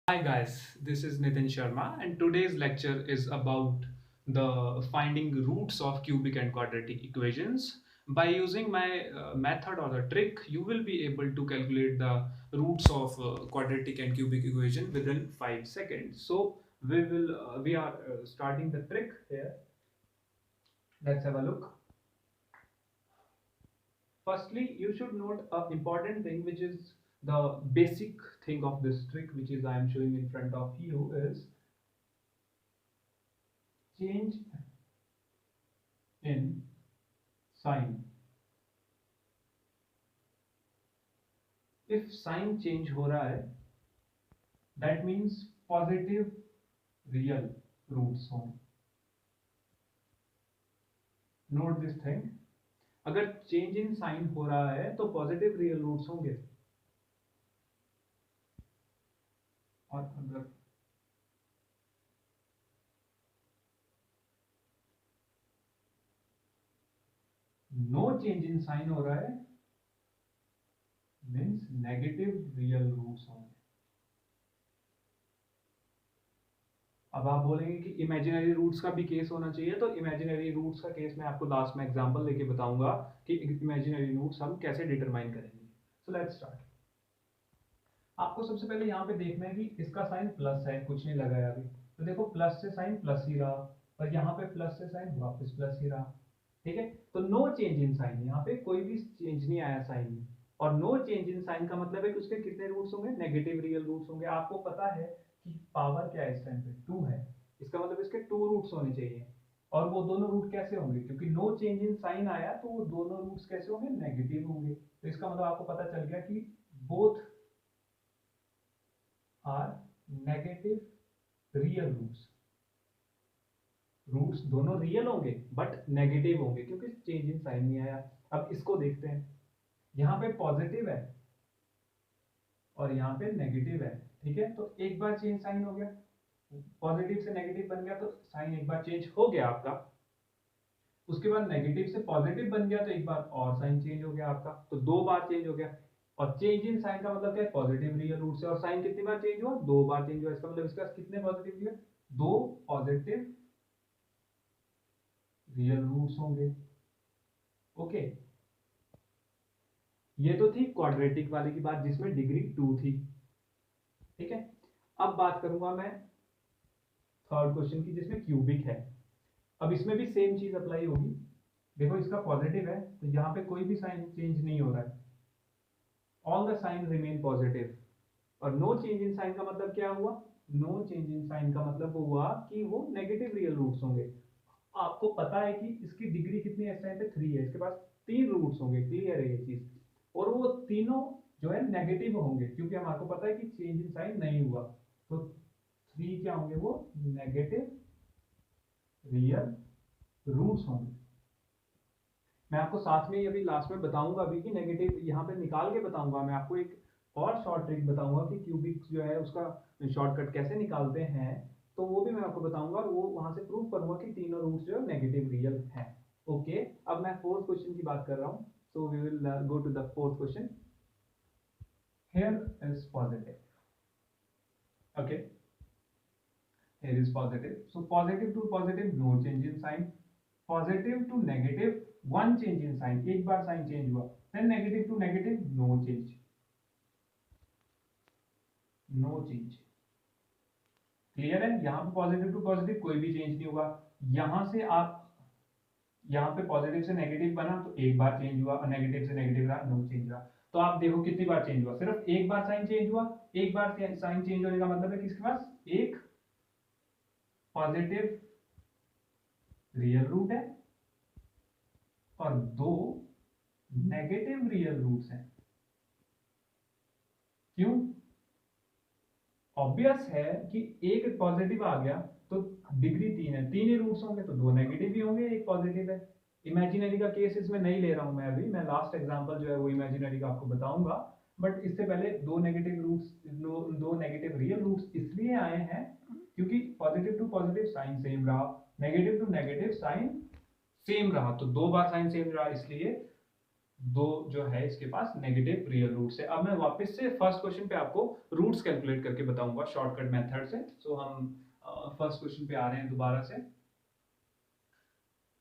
Hi guys, this is Nitin Sharma and today's lecture is about the finding roots of cubic and quadratic equations. By using my method or the trick, you will be able to calculate the roots of quadratic and cubic equation within 5 seconds. So we are starting the trick here. Let's have a look. Firstly, you should note an important thing, which is the basic thing of this trick, which is I am showing in front of you, is change in sign. If sign change हो रहा है, that means positive real roots होंगे. Note this thing. अगर change in sign हो रहा है तो positive real roots होंगे. और अगर no change in sign हो रहा है, means negative real roots होंगे. अब आप बोलेंगे कि इमेजिनरी रूट्स का भी केस होना चाहिए, तो इमेजिनरी रूट्स का केस मैं आपको लास्ट में एग्जांपल लेके बताऊंगा कि इमेजिनरी रूट्स हम कैसे डिटरमाइन करेंगे. So let's start. आपको सबसे पहले यहाँ पे देखना है कि इसका साइन प्लस है, कुछ नहीं लगाया अभी, तो देखो प्लस से साइन प्लस ही रहा, और यहाँ पे प्लस से साइन वापस प्लस ही रहा. ठीक है, तो नो चेंज इन साइन, यहाँ पे कोई भी चेंज नहीं आया साइन में. और नो चेंज इन साइन का मतलब है कि उसके कितने रूट्स होंगे, नेगेटिव रियल रूट्स होंगे. आपको पता है कि पावर क्या है इस टाइम पे, 2 है. इसका मतलब इसके 2 रूट्स होने चाहिए. और वो दोनों रूट कैसे होंगे, क्योंकि नो चेंज इन साइन आया तो वो दोनों रूट्स कैसे होंगे, नेगेटिव होंगे. तो इसका मतलब आपको पता चल गया कि both are negative real roots. Roots दोनों रियल होंगे बट नेगेटिव होंगे क्योंकि चेंज इन साइन नहीं आया. अब इसको देखते हैं. यहाँ पे पॉजिटिव है और यहाँ पे नेगेटिव है. ठीक है, तो एक बार चेंज साइन हो गया, पॉजिटिव से नेगेटिव बन गया तो साइन एक बार चेंज हो गया आपका. उसके बाद नेगेटिव से पॉजिटिव बन गया तो एक बार और साइन चेंज हो गया आपका, तो 2 बार चेंज हो गया. और चेंज इन साइन का मतलब क्या है, पॉजिटिव रियल रूट से. और साइन कितनी बार चेंज हुआ, 2 बार चेंज हुआ. इसका मतलब इसका कितने पॉजिटिव हुए, 2 पॉजिटिव रियल रूट्स होंगे. ओके, ये तो थी क्वाड्रेटिक वाले की बात जिसमें डिग्री 2 थी. ठीक है, अब बात करूंगा मैं थर्ड क्वेश्चन की जिसमें क्यूबिक है. अब इसमें भी सेम चीज अप्लाई होगी. देखो इसका पॉजिटिव है तो यहाँ पे कोई भी साइन चेंज नहीं हो रहा है, all the sign remain positive. और नो चेंज इन साइन का मतलब क्या हुआ, नो चेंज इन साइन का मतलब हुआ कि वो नेगेटिव रियल रूट्स होंगे. आपको पता है कि इसकी डिग्री कितनी है, इस टाइम पे 3 है, इसके पास 3 रूट्स होंगे. क्लियर है ये चीज. और वो तीनों जो है नेगेटिव होंगे क्योंकि हमारे पता है कि चेंज इन साइन नहीं हुआ. तो 3 क्या होंगे, वो नेगेटिव रियल रूट्स होंगे. मैं आपको साथ में ही अभी लास्ट में बताऊंगा अभी कि नेगेटिव यहाँ पे निकाल के बताऊंगा. मैं आपको एक और शॉर्ट ट्रिक बताऊंगा कि क्यूबिक जो है उसका शॉर्टकट कैसे निकालते हैं, तो वो भी मैं आपको बताऊंगा और वो वहां से प्रूव करूंगा कि तीनों रूट्स जो है नेगेटिव रियल हैं. ओके, अब मैं फोर्थ क्वेश्चन की बात कर रहा हूँ. So we will go to the fourth question. Here is positive. Okay, here is positive. So positive to positive, no change in sign. Positive to negative, one change in sign. एक बार sign change हुआ. Then negative to negative, no change. No change. Clear है, यहाँ पे positive to positive कोई भी change नहीं हुआ. यहाँ से आप यहाँ पे पॉजिटिव से नेगेटिव बना तो एक बार चेंज हुआ, और नेगेटिव से नेगेटिव रहा, नो चेंज रहा. तो आप देखो कितनी बार चेंज हुआ, सिर्फ एक बार साइन चेंज हुआ. एक बार साइन चेंज होने का मतलब है कि इसके पास एक पॉजिटिव रियल रूट है और 2 नेगेटिव रियल रूट्स हैं. क्यों, ऑब्वियस है कि एक पॉजिटिव आ गया तो डिग्री 3 है, 3 ही रूट्स होंगे तो 2 नेगेटिव भी होंगे, एक पॉजिटिव है. इमेजिनरी का केस इसमें नहीं ले रहा हूं मैं अभी, मैं लास्ट एग्जांपल जो है वो इमेजिनरी का आपको बताऊंगा. बट इससे पहले 2 नेगेटिव रियल रूट्स इसलिए आए हैं क्योंकि positive to positive sign same रहा, negative to negative sign same रहा, तो 2 बार साइन सेम रहा. इसलिए दो जो है इसके पास नेगेटिव रियल रूट्स है। अब मैं वापस से फर्स्ट क्वेश्चन पे आपको रूट्स कैलकुलेट करके बताऊंगा शॉर्टकट मेथड से। सो हम फर्स्ट क्वेश्चन पे आ रहे हैं दोबारा से।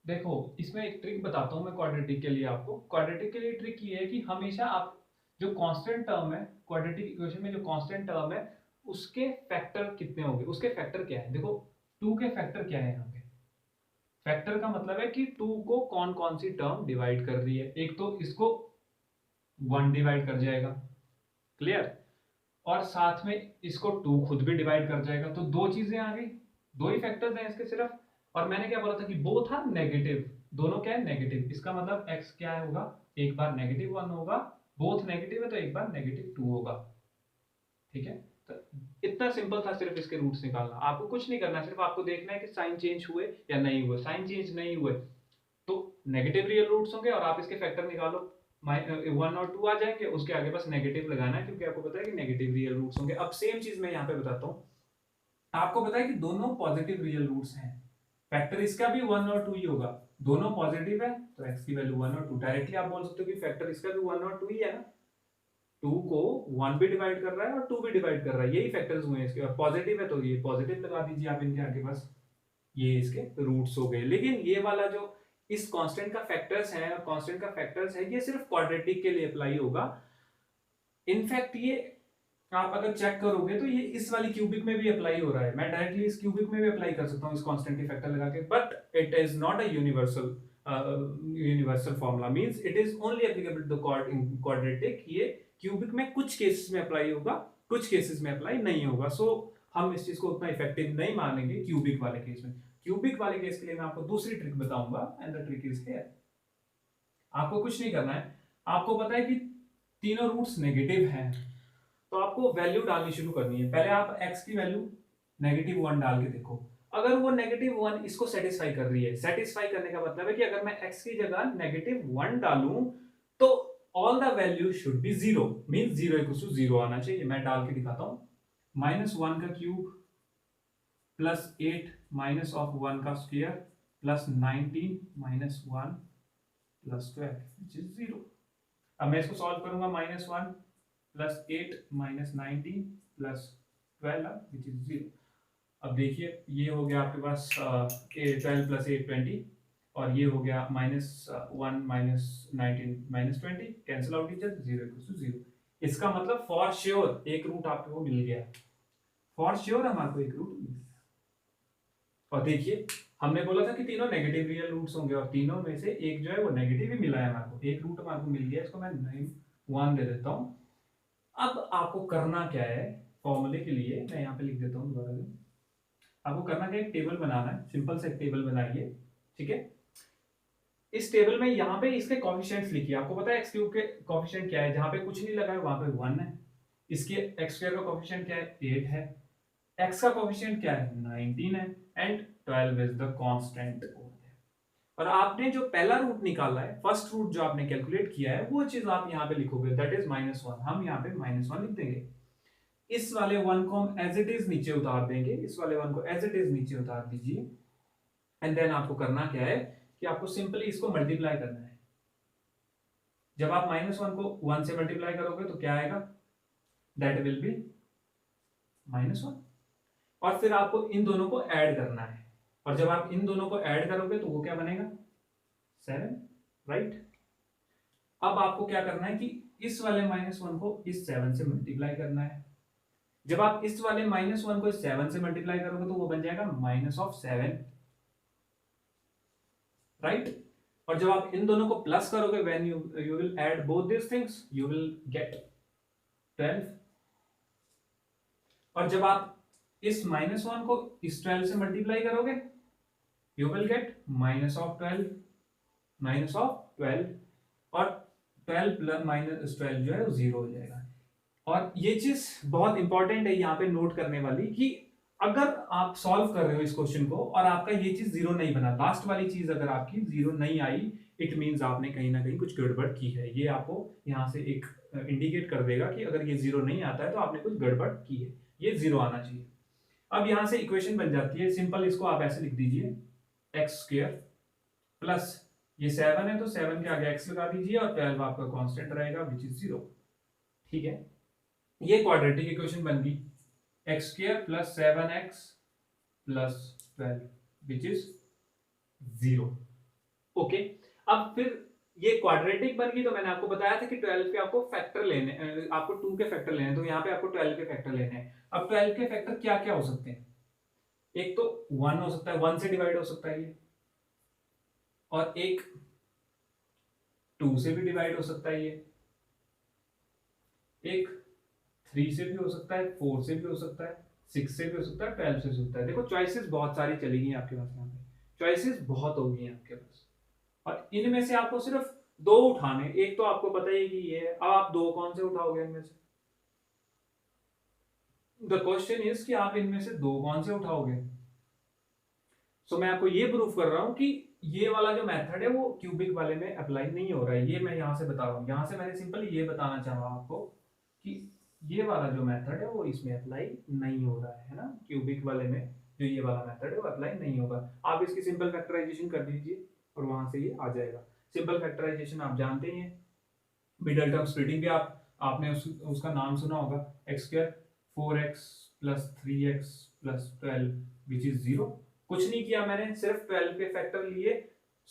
देखो इसमें एक ट्रिक बताता हूँ मैं क्वाड्रेटिक के लिए आपको। क्वाड्रेटिक के लिए ट्रिक ये है कि हमेशा आप जो कांस्टेंट टर्म है क्वाड्रेटिक इक्वेशन में, जो कांस्टेंट टर्म है उसके फैक्टर कितने होंगे, उसके फैक्टर क्या है। देखो 2 के फैक्टर क्या है यहाँ पे। फैक्टर का मतलब है कि 2 को कौन कौन सी टर्म डिवाइड कर रही है। एक तो इसको 1 डिवाइड कर जाएगा, क्लियर, और साथ में इसको 2 खुद भी डिवाइड कर जाएगा। तो दो चीजें आ गई, दो ही फैक्टर्स हैं इसके सिर्फ। और मैंने क्या बोला था कि बोथ आर नेगेटिव, दोनों क्या है नेगेटिव। इसका मतलब x क्या होगा, एक बार -1 होगा, बोथ नेगेटिव है तो एक बार -2 होगा। ठीक है, तो इतना सिंपल था सिर्फ इसके रूट्स निकालना। आपको कुछ नहीं करना, सिर्फ आपको देखना है कि साइन चेंज हुए या नहीं हुए। साइन चेंज नहीं हुए तो नेगेटिव रियल रूट्स होंगे और आप इसके फैक्टर निकालो, 1 और 2 आ जाएंगे, उसके आगे बस नेगेटिव लगाना है क्योंकि आपको पता है कि नेगेटिव रियल रूट्स होंगे। अब सेम चीज मैं यहाँ पे बताता हूँ। आपको पता है कि दोनों पॉजिटिव रियल रूट्स हैं, फैक्टर इसका भी 1 और 2 ही होगा। दोनों पॉजिटिव है तो x की वैल्यू 1 और 2। डायरेक्टली आप बोल सकते हो कि फैक्टर इसका भी 1 और 2 ही है ना। 2 को 1 भी डिवाइड कर रहा है और 2 भी डिवाइड कर रहा है, यही फैक्टर्स हुए हैं इसके। और पॉजिटिव है तो ये पॉजिटिव लगा दीजिए आप इनके आगे, बस ये इसके रूट्स हो गए। लेकिन ये वाला जो इस कांस्टेंट का फैक्टर्स है और कांस्टेंट का फैक्टर्स है, ये सिर्फ क्वाड्रेटिक के लिए अप्लाई होगा। इनफैक्ट ये आप अगर चेक करोगे तो ये इस वाली क्यूबिक में भी अप्लाई हो रहा है। मैं डायरेक्टली इस क्यूबिक में भी अप्लाई कर सकता हूँ इस कांस्टेंट के फैक्टर लगा के, but it is not a universal formula, means it is only applicable to quadratic. ये क्यूबिक में कुछ केसेस में अप्लाई होगा, कुछ केसेस में अप्लाई नहीं होगा। सो हम इस चीज को उतना इफेक्टिव नहीं मानेंगे क्यूबिक वाले केस में। क्यूबिक वाले केस के लिए मैं आपको दूसरी ट्रिक बताऊंगा, and the trick is here. आपको कुछ नहीं करना है, आपको पता है कि तीनों रूट्स नेगेटिव हैं, तो आपको वैल्यू डालनी शुरू करनी है। पहले आप x की वैल्यू -1 डाल के देखो। अगर वो -1 इसको सेटिस्फाई कर रही है, सेटिस्फाई करने का मतलब है कि अगर मैं x की जगह -1 डालूं तो all the value should be 0, means 0 = 0 आना चाहिए। मैं डाल के दिखाता हूं। -1 का क्यूब +8 -1 का स्क्वायर +19 -1 +12 which is 0। अब मैं इसको सॉल्व करूंगा। -1 +8 -19 +12 which is 0। अब देखिए ये हो गया आपके पास 12 + 8 20, और ये हो गया -1 -19 -20, कैंसिल आउट टीचर, 0 = 0। इसका मतलब फॉर श्योर एक रूट आपको मिल गया, फॉर श्योर हमारे को एक रूट मिल गया। और देखिए हमने बोला था कि तीनों नेगेटिव रियल रूट्स होंगे, और तीनों में से एक जो है वो नेगेटिव ही मिला है हमारे को, एक रूट हमारे को मिल गया। इसको मैं नेम 1 दे देता हूं। अब आपको करना क्या है, फॉर्मूले के लिए मैं यहाँ पे लिख देता हूँ दोबारा से। आपको करना क्या है, एक टेबल बनाना है, सिंपल से एक टेबल बनाइए। ठीक है, इस टेबल में यहाँ पे इसके कोफिशिएंट्स लिखिए। आपको पता है एक्स क्यूब के कोफिशिएंट क्या है, जहां पे कुछ नहीं लगा है वहां पे 1 है। इसके एक्स स्क्वायर का कोफिशिएंट क्या है, 8 है। एक्स का कोफिशिएंट क्या है, 19 है, एंड 12 इज द कांस्टेंट। और आपने जो पहला रूट निकाला है, फर्स्ट रूट जो आपने कैलकुलेट किया है, वो चीज आप यहाँ पे लिखोगे, दैट इज -1। हम यहाँ पे -1 लिख देंगे। इस वाले 1 को हम एज इट इज नीचे उतार देंगे, इस वाले 1 को एज इट इज नीचे उतार दीजिए। एंड देन आपको करना क्या है कि आपको सिंपली इसको मल्टीप्लाई करना है। जब आप -1 को 1 से मल्टीप्लाई करोगे तो क्या आएगा, दैट विल बी -1। और फिर आपको इन दोनों को ऐड करना है, और जब आप इन दोनों को ऐड करोगे तो वो क्या बनेगा, 7, राइट। अब आपको क्या करना है कि इस वाले -1 को इस 7 से मल्टीप्लाई करना है। जब आप इस वाले -1 को इस 7 से मल्टीप्लाई करोगे तो वो बन जाएगा -7, राइट। और जब आप इन दोनों को प्लस करोगे, when you will add both this things, you will get 12। और जब आप इस -1 को इस 12 से मल्टीप्लाई करोगे, यू विल गेट -12, -12। और 12 + -12 जो है वो 0 हो जाएगा। और ये चीज बहुत इंपॉर्टेंट है यहाँ पे नोट करने वाली, कि अगर आप सॉल्व कर रहे हो इस क्वेश्चन को और आपका ये चीज 0 नहीं बना, लास्ट वाली चीज अगर आपकी 0 नहीं आई, इट मींस आपने कहीं ना कहीं कुछ गड़बड़ की है। ये आपको यहाँ से एक इंडिकेट कर देगा कि अगर ये 0 नहीं आता है तो आपने कुछ गड़बड़ की है, ये 0 आना चाहिए। अब यहाँ से इक्वेशन बन जाती है सिंपल, इसको आप ऐसे लिख दीजिए, x² + ये 7 है तो 7 के आगे x लगा दीजिए और 12 आपका कांस्टेंट रहेगा विच इज 0। ठीक है, ये क्वाड्रेटिक इक्वेशन बन गई, x square plus 7x plus 12 which is 0। Okay, अब फिर ये क्वाड्रेटिक बन गई, तो मैंने आपको बताया था कि 12 के आपको फैक्टर लेने, आपको 2 के फैक्टर लेने, तो यहाँ पे आपको 12 के फैक्टर लेने हैं। अब 12 के फैक्टर क्या क्या हो सकते हैं? एक तो 1 हो सकता है, 1 से डिवाइड हो सकता है ये, और एक 2 से भी डिवाइड हो सकता है ये, एक 3 से भी हो सकता है, 4 से भी हो सकता है, 6 से भी हो सकता है, 12 से भी हो सकता है। देखो चॉइसेस बहुत सारी चली गई आपके पास, यहाँ पे चॉइसेस बहुत हो गई हैं आपके पास, और इनमें से आपको सिर्फ दो उठाने। एक तो आपको पता ही कि ये है, अब आप दो कौन से उठाओगे इनमें से? द क्वेश्चन इज कि आप इनमें से दो कौन से उठाओगे। सो मैं आपको ये प्रूफ कर रहा हूं कि ये वाला जो मेथड है वो क्यूबिक वाले में अप्लाई नहीं हो रहा है, ये मैं यहां से बता रहा हूं। यहां से मैंने सिंपल ये बताना चाहा आपको कि ये वाला जो मेथड है वो इसमें अप्लाई नहीं हो रहा है ना, क्यूबिक वाले में जो ये वाला मेथड है वो अप्लाई नहीं होगा। आप इसकी सिंपल फैक्टराइजेशन कर दीजिए और वहां से ये आ जाएगा। सिंपल फैक्टराइजेशन आप जानते ही हैं, मिडल टर्म स्प्लिटिंग भी आपने उसका नाम सुना होगा, x square 4x plus 3x plus 12 which is 0। कुछ नहीं किया मैंने, सिर्फ 12 के फैक्टर लिए,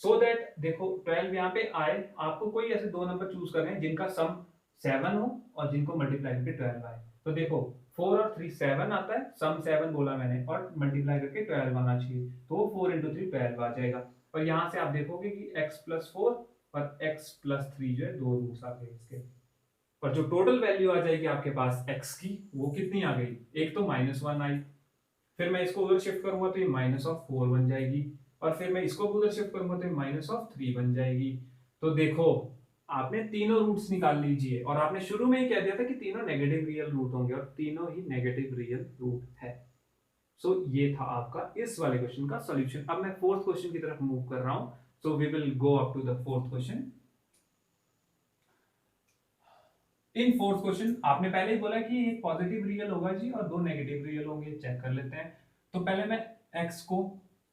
सो दैट देखो 12 यहाँ पे आए, आपको कोई ऐसे दो नंबर चूज करने हैं जिनका सम 7 हो और जिनको मल्टीप्लाई करके 12 आए। तो देखो 4 और 3 7 आता है, सम 7 बोला मैंने, और मल्टीप्लाई करके 12 आना चाहिए, तो 4 इंटू 3 12 आ जाएगा। और यहाँ से आप देखोगे कि x प्लस 4 और x प्लस 3 जो है दो रूट्स आ गए इसके, पर जो टोटल वैल्यू आ जाएगी आपके पास x की वो कितनी आ गई? एक तो -1 आई, फिर मैं इसको उधर शिफ्ट करूंगा तो ये -4 बन जाएगी, और फिर मैं इसको उधर शिफ्ट करूंगा तो ये -3 बन जाएगी। तो देखो आपने तीनों रूट्स निकाल लीजिए, और आपने शुरू में ही कह दिया था कि तीनों नेगेटिव रियल रूट होंगे, और तीनों ही नेगेटिव रियल रूट है। सो ये था आपका इस वाले क्वेश्चन का सॉल्यूशन। अब मैं फोर्थ क्वेश्चन की तरफ मूव कर रहा हूं, so we will go up to the fourth question. In fourth question आपने पहले ही बोला कि एक पॉजिटिव रियल होगा जी और दो नेगेटिव रियल होंगे, चेक कर लेते हैं। तो पहले मैं x को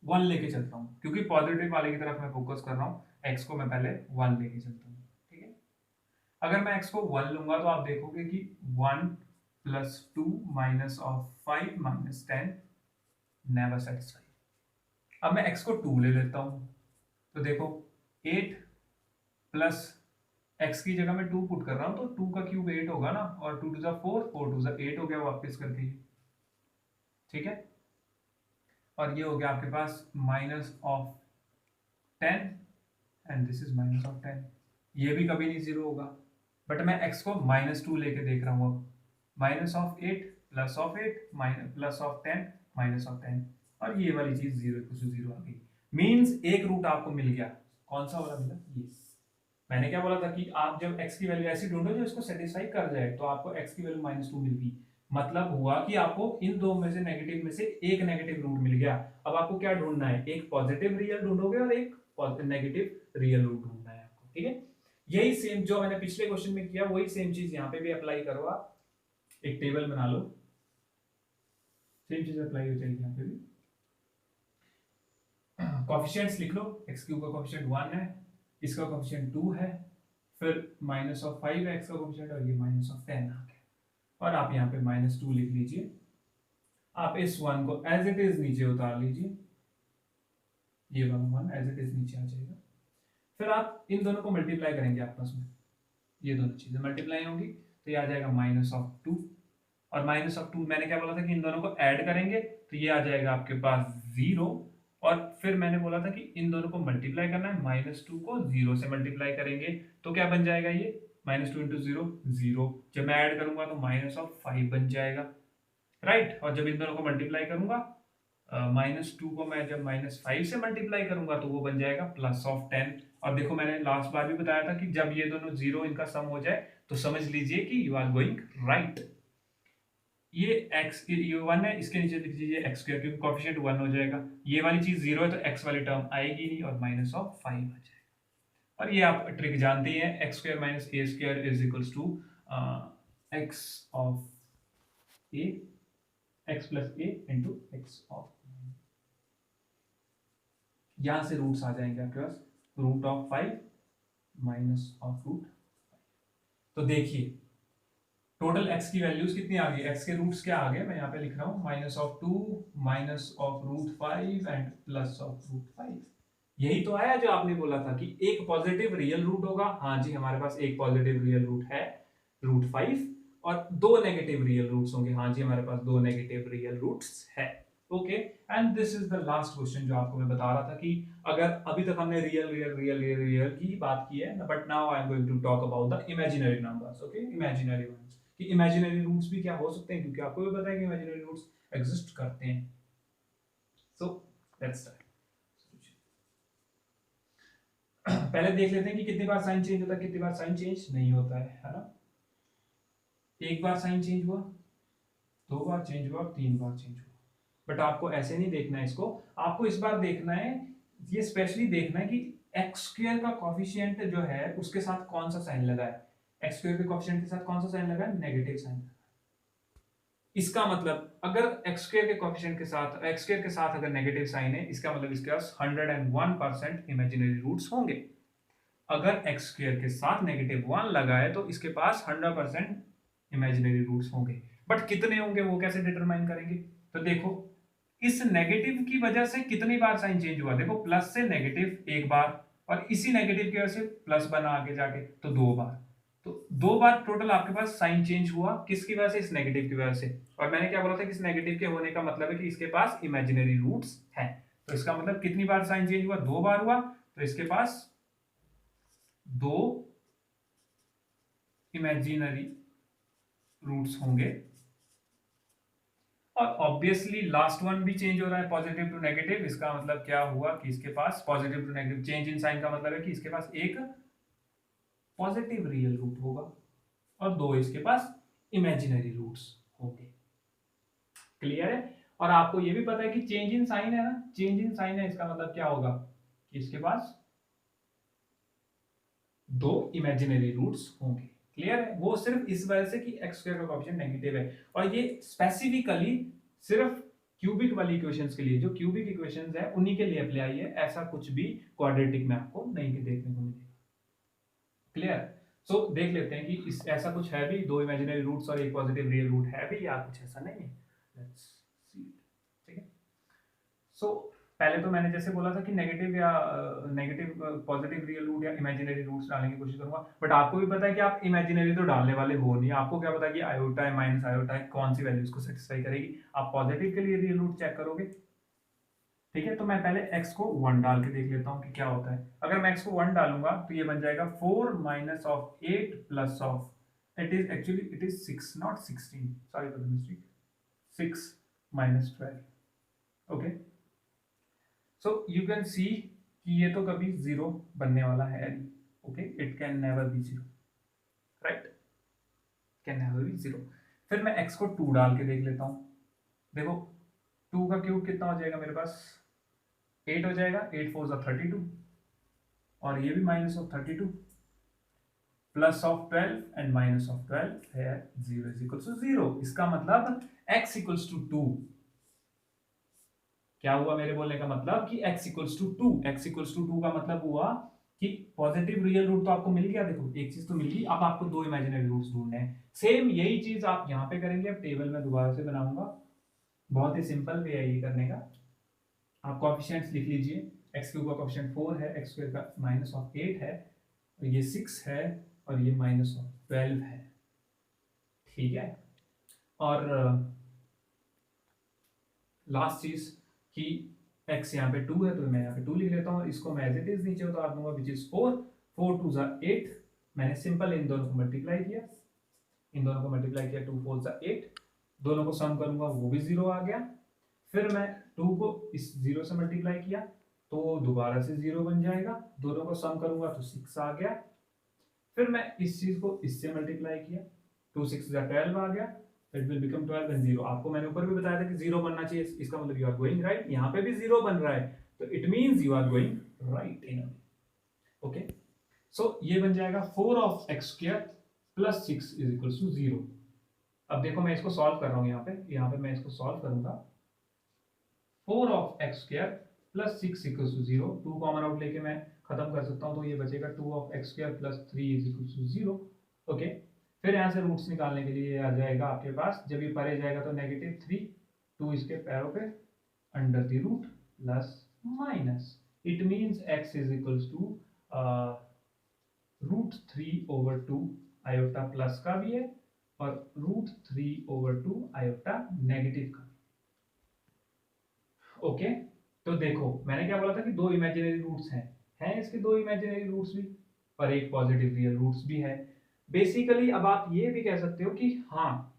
1 लेके चलता हूं, क्योंकि पॉजिटिव वाले की तरफ मैं फोकस कर रहा हूं। x को मैं पहले 1 लेके चलता हूं, ठीक है। अगर मैं x को 1 लूंगा तो आप देखोगे कि 1 plus 2 minus of 5 minus 10 never satisfy. अब मैं x को 2 ले लेता हूं, तो देखो 8 प्लस x की जगह मैं 2 पुट कर रहा हूं, तो 2 का क्यूब 8 होगा ना, और 2 टू ज़ा 4, 4 टू ज़ा 8 हो गया वापस करके, ठीक है। और ये हो गया आपके पास minus of 10 and this is minus of 10। ये भी कभी नहीं जीरो होगा, बट मैं x को -2 लेके देख रहा हूँ अब, minus of 8 plus of 8 minus plus of 10 minus of 10, और ये वाली चीज 0 इक्वल टू 0 आ गई। मींस एक रूट आपको मिल गया। कौन सा वाला मिला? ये। मैंने क्या बोला था कि आप जब x की वैल्यू ऐसी ढूंढो जो इसको सेटिस्फाई कर जाए, तो आपको x की वैल्यू -2 मिल गई। मतलब हुआ कि आपको इन दो में से नेगेटिव में से एक नेगेटिव रूट मिल गया। अब आपको क्या ढूंढना है? एक पॉजिटिव रियल ढूंढोगे और एक नेगेटिव रियल रूट ढूंढना है आपको, ठीक है। यही सेम जो मैंने पिछले क्वेश्चन में किया, वही सेम चीज यहाँ पे भी अप्लाई करो आप। एक टेबल बना लो, सेम चीज अप्लाई हो जाएगी यहाँ पे भी। कोफिशिएंट्स लिख लो, x क्यूब का कोफिशिएंट 1 है, इसका कोफिशिएंट 2 है, फिर माइनस ऑफ 5 है x का कोफिशिएंट, और ये माइनस ऑफ 10 आ गया, और आप यहाँ पे -2 लिख लीजिए। आप इस 1 को एज इट इज नीचे उतार लीजिए, ये वाला 1 एज इट इज नीचे आ जाएगा। फिर आप इन दोनों को मल्टीप्लाई करेंगे आपस में, ये दोनों चीजें मल्टीप्लाई होंगी, तो ये आ जाएगा -2, और -2 मैंने क्या बोला था कि इन दोनों को ऐड करेंगे, तो ये आ जाएगा आपके पास 0। और फिर मैंने बोला था कि इन दोनों को मल्टीप्लाई करना है, -2 को 0 से मल्टीप्लाई करेंगे, तो क्या बन जाएगा ये? -2 इंटू 0 0, जब मैं ऐड करूंगा तो -5 बन जाएगा, राइट। और जब इन दोनों को मल्टीप्लाई करूंगा, -2 को मैं जब -5 से मल्टीप्लाई करूंगा तो वो बन जाएगा +10। और देखो मैंने लास्ट बार भी बताया था कि जब ये दोनों 0 इनका सम हो जाए तो समझ लीजिए कि यू आर गोइंग राइट। ये x ये 1 है, इसके नीचे लिख दीजिए x स्क्वायर, क्योंकि कोफिशिएंट 1 हो जाएगा। ये वाली चीज 0 है तो x वाली टर्म आएगी नहीं, और -5 आ जाएगा। और ये आप ट्रिक जानते हैं, x square minus a square is equals to x of a, x plus a into x of, यहां से रूट्स आ जाएंगे आपके पास root of 5 minus of root. तो देखिए टोटल x की वैल्यूज कितनी आ गई, x के रूट्स क्या आ गए, मैं यहाँ पे लिख रहा हूँ minus of 2 minus of root 5 and plus of root 5। यही तो आया जो आपने बोला था कि एक पॉजिटिव रियल रूट होगा। हाँ जी, हमारे पास एक पॉजिटिव रियल रूट है रूट 5 और दो नेगेटिव रियल रूट्स होंगे। हाँ जी, हमारे पास दो नेगेटिव रियल रूट्स है। Okay, and this is the last question जो आपको मैं बता रहा था कि अगर अभी तक हमने real real real real real की बात की है, but now I am going to talk about the imaginary numbers. Okay, imaginary ones, कि इमेजिनरी रूट्स भी क्या हो सकते हैं, क्योंकि आपको भी पता है कि इमेजिनरी रूट्स एग्जिस्ट करते हैं। So let's start. पहले देख लेते हैं कि कितनी बार साइन चेंज होता है, कितनी बार साइन चेंज नहीं होता है ना। एक बार साइन चेंज हुआ, दो बार चेंज हुआ, तीन बार चेंज हुआ। बट आपको ऐसे नहीं देखना है इसको, आपको इस बार देखना है, ये स्पेशली देखना है कि एक्स स्क्वायर का कॉफिशिएंट जो है उसके साथ कौन सा साइन लगा है। एक्स स्क्वायर के कॉफिशिएंट के साथ कौन सा साइन लगा है, नेगेटिव साइन। इसका मतलब अगर एक्स स्क्वायर के कॉफिशिएंट के साथ, एक्स स्क्वायर के साथ अगर नेगेटिव साइन है, इसका मतलब इसके पास 101% इमेजिनरी रूट्स होंगे। अगर एक्स स्क्वायर के साथ -1 लगा है तो इसके पास 100% इमेजिनरी रूट्स होंगे। बट कितने होंगे वो कैसे डिटरमाइन करेंगे, तो देखो इस नेगेटिव की वजह से कितनी बार साइन चेंज हुआ, देखो प्लस से नेगेटिव एक बार और इसी नेगेटिव की वजह से प्लस बना आगे जाके तो दो बार। तो दो बार टोटल आपके पास साइन चेंज हुआ, किसकी वजह से, इस नेगेटिव की वजह से। और मैंने क्या बोला था कि इस नेगेटिव के होने का मतलब है कि इसके पास इमेजिनरी रूट्स हैं। तो इसका मतलब कितनी बार साइन चेंज हुआ, दो बार हुआ, तो इसके पास दो इमेजिनरी रूट्स होंगे। और ऑब्वियसली लास्ट वन भी चेंज हो रहा है पॉजिटिव टू नेगेटिव, इसका मतलब क्या हुआ कि इसके पास positive to negative change in sign का मतलब है कि इसके पास एक पॉजिटिव रियल रूट होगा और दो इसके पास इमेजिनरी रूट्स होंगे। क्लियर है। और आपको ये भी पता है कि चेंज इन साइन है ना, चेंज इन साइन है, इसका मतलब क्या होगा कि इसके पास दो इमेजिनरी रूट्स होंगे। क्लियर है। वो सिर्फ इस वजह से कि एक्स स्क्वायर का कोएफिशिएंट नेगेटिव है, और ये स्पेसिफिकली सिर्फ क्यूबिक वाली इक्वेशंस के लिए, जो क्यूबिक इक्वेशंस है उन्हीं के लिए अप्लाई है, ऐसा कुछ भी क्वाड्रेटिक में आपको नहीं देखने को मिलेगा। क्लियर। सो देख लेते हैं कि इस ऐसा कुछ है भी, दो इमेजिनरी रूट्स और एक पॉजिटिव रियल रूट है भी, या कुछ ऐसा नहीं है। Let's see. ठीक है। सो पहले तो मैंने जैसे बोला था कि नेगेटिव या नेगेटिव पॉजिटिव रियल रूट या इमेजिनरी रूट्स डालने की कोशिश करूंगा, बट आपको भी पता है कि आप इमेजिनरी तो डालने वाले हो नहीं। आपको क्या पता है कि आयोटा है माइनस आयोटा है कौन सी वैल्यूज को सेटिस्फाई करेगी। आप पॉजिटिव के लिए रियल रूट चेक करोगे। ठीक है, तो मैं पहले x को 1 डाल के देख लेता हूँ कि क्या होता है। अगर मैं x को 1 डालूंगा तो ये बन जाएगा 4 minus of 8 plus of, it is actually it is 6 not 16, sorry for the mistake, 6 minus 12। Okay, so you can see कि ये तो कभी जीरो बनने वाला है नहीं। Okay, it can never be zero, right, can never be zero. फिर मैं x को 2 डाल के देख लेता हूँ। देखो 2 का क्यूब कितना हो जाएगा मेरे पास, 8 हो जाएगा, 8 4 32, और ये भी minus of 32 plus of 12 and minus of 12 है 0 इज इक्वल्स टू 0। इसका मतलब x इक्वल्स टू 2। क्या हुआ मेरे बोलने का मतलब कि x equals to 2। x equals to 2 का मतलब हुआ कि पॉजिटिव रियल रूट तो आपको मिल गया, देखो एक चीज तो मिल गई, अब आपको दो इमेजिनरी रूट्स ढूंढने हैं। सेम यही चीज आप यहाँ पे करेंगे। अब टेबल में दोबारा से बनाऊंगा, बहुत ही सिंपल वे है ये करने का। आप कोएफिशिएंट्स लिख लीजिए, x क्यूब का कोएफिशिएंट 4 है, x स्क्वायर का माइनस ऑफ 8 है, और ये 6 है, और ये माइनस ऑफ 12 है। ठीक है, और लास्ट चीज कि x यहाँ पे 2 है तो मैं यहाँ पे 2 लिख लेता हूँ, इसको मैं एज इट इज नीचे उतार दूंगा, विच इज 4 4 2 8। मैंने सिंपल इन दोनों को मल्टीप्लाई किया, इन दोनों को मल्टीप्लाई किया, 2 4 8, दोनों को सम करूंगा वो भी 0 आ गया। फिर मैं 2 को इस 0 से मल्टीप्लाई किया तो दोबारा से 0 बन जाएगा, दोनों को सम करूंगा तो 6 आ गया। फिर मैं इस चीज को इससे मल्टीप्लाई किया, 2 6 12 आ गया, इट विल बिकम 12 एंड 0। आपको मैंने ऊपर भी बताया था कि 0 बनना चाहिए, इसका मतलब यू आर गोइंग राइट। यहाँ पे भी 0 बन रहा है तो it means you are going right in. Okay, so ये बन जाएगा 4 of x square plus 6 is equal to 0। अब देखो मैं इसको सॉल्व कर रहा हूँ, यहाँ पे मैं इसको सॉल्व करूंगा। 4 of x square plus 6 equal to 0, 2 common out लेके मैं खत्म कर सकता हूँ, तो ये बचेगा 2 of x² + 3 = 0। ओके, फिर यहाँ से रूट्स निकालने के लिए आ जाएगा आपके पास, जब ये परे जाएगा तो -3, 2 इसके पैरों पे √, plus minus, it means x = √3/2 iota plus का भी है और √3/2 आयोटा नेगेटिव का। ओके, तो देखो मैंने क्या बोला था कि दो इमेजिनरी रूट्स हैं इसके दो इमेजिनरी रूट्स भी, और एक पॉजिटिव रियल रूट्स भी है। बेसिकली अब आप ये भी कह सकते हो कि हाँ,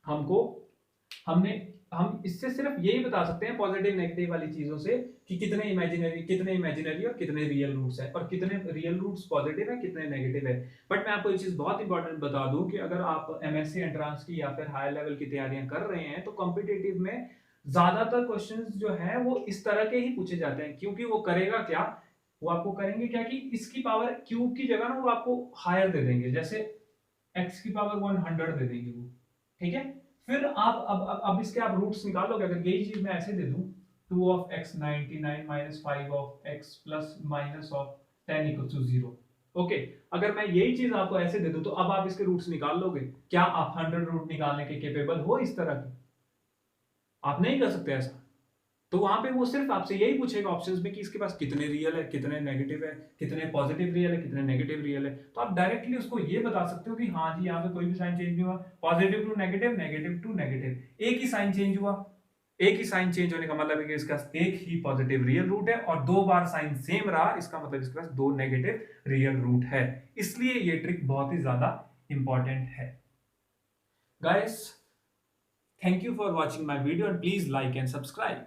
हम इससे सिर्फ यही बता सकते हैं पॉजिटिव नेगेटिव वाली चीजों से कि कितने इमेजिनरी और कितने रियल रूट्स हैं, और कितने रियल रूट्स पॉजिटिव है, कितने नेगेटिव है। बट मैं आपको एक चीज बहुत इंपॉर्टेंट बता दूं कि अगर आप एमएससी एंट्रांस की या फिर हायर लेवल की तैयारियां कर रहे हैं तो कॉम्पिटिटिव में ज्यादातर क्वेश्चंस जो है वो इस तरह के ही पूछे जाते हैं, क्योंकि वो करेगा क्या, वो आपको करेंगे क्या कि इसकी पावर क्यूब की जगह ना वो आपको हायर दे देंगे, जैसे x की पावर 100 दे देंगे वो, ठीक है। फिर आप अब इसके आप रूट्स निकालोगे, अगर यही चीज मैं ऐसे दे दूं 2 of x 99 - 5 of x plus minus of 10 = 0। Okay, अगर मैं यही चीज आपको ऐसे दे दूं तो अब आप इसके रूट्स निकाल लोगे क्या? आप 100 रूट निकालने के केपेबल हो इस तरह के? आप नहीं कर सकते ऐसा। तो वहां पे वो सिर्फ आपसे यही पूछेगा ऑप्शंस में कि इसके पास कितने रियल है, कितने नेगेटिव है, कितने पॉजिटिव रियल है, कितने नेगेटिव रियल है। तो आप डायरेक्टली उसको ये बता सकते हो कि हाँ जी यहाँ पे कोई भी साइन चेंज नहीं हुआ, positive to negative, negative to negative, एक ही साइन चेंज हुआ। एक ही साइन चेंज होने का मतलब है कि इसका एक ही पॉजिटिव रियल रूट है, और 2 बार साइन सेम रहा, इसका मतलब इसके पास 2 नेगेटिव रियल रूट है। इसलिए ये ट्रिक बहुत ही ज्यादा इंपॉर्टेंट है। Guys, thank you for watching my video and please like and subscribe.